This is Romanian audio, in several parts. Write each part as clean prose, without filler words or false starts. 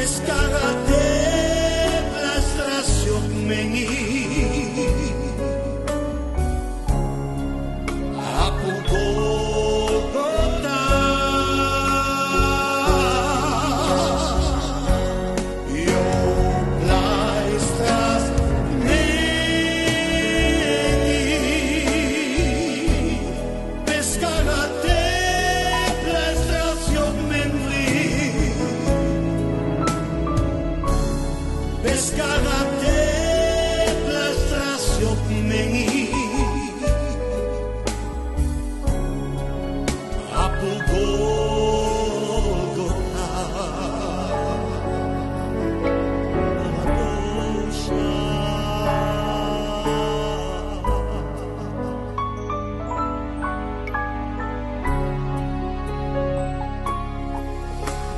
Descárgate la estación meni Apugogota Yo plaistras meni Descárgate la estación meni Descárgate la estación meni Apugogota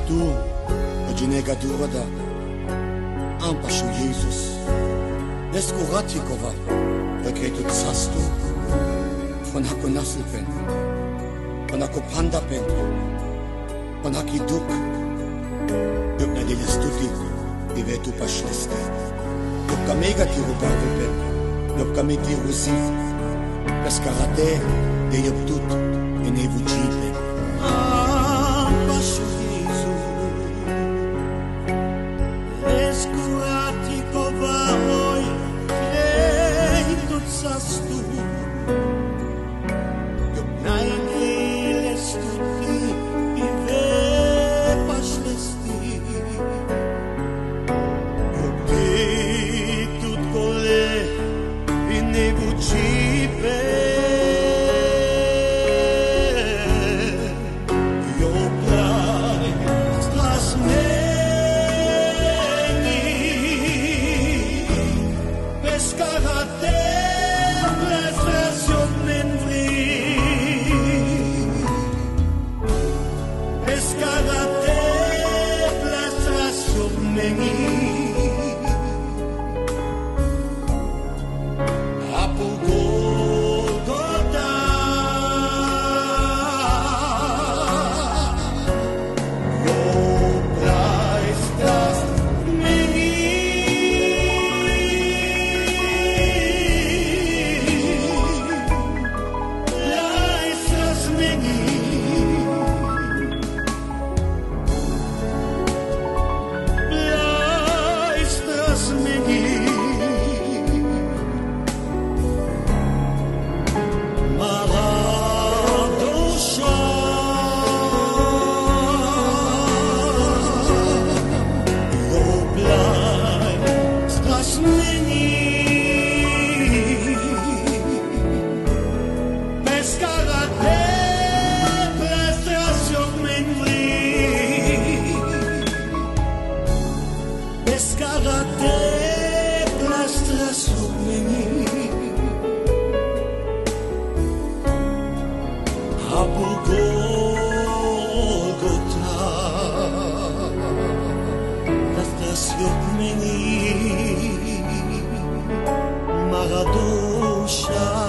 Tu, odzinega durada Ampashu Jesus, Deskuratnikova, Begretut Sastu, von Hakonasselpen, von Hakopandapen, von Hakiduk, Dukna Delestuti, Ivetu Pashlesti, Dukka Megatiru Barvelpen, Dukka Metirusi, Deskarate, de Yoptut, Enevujipen. Ampashu Jesus, Deskuratnikova, Begretut Sastu, Descárgate las estación meni Apugogota la estación meni Maradosha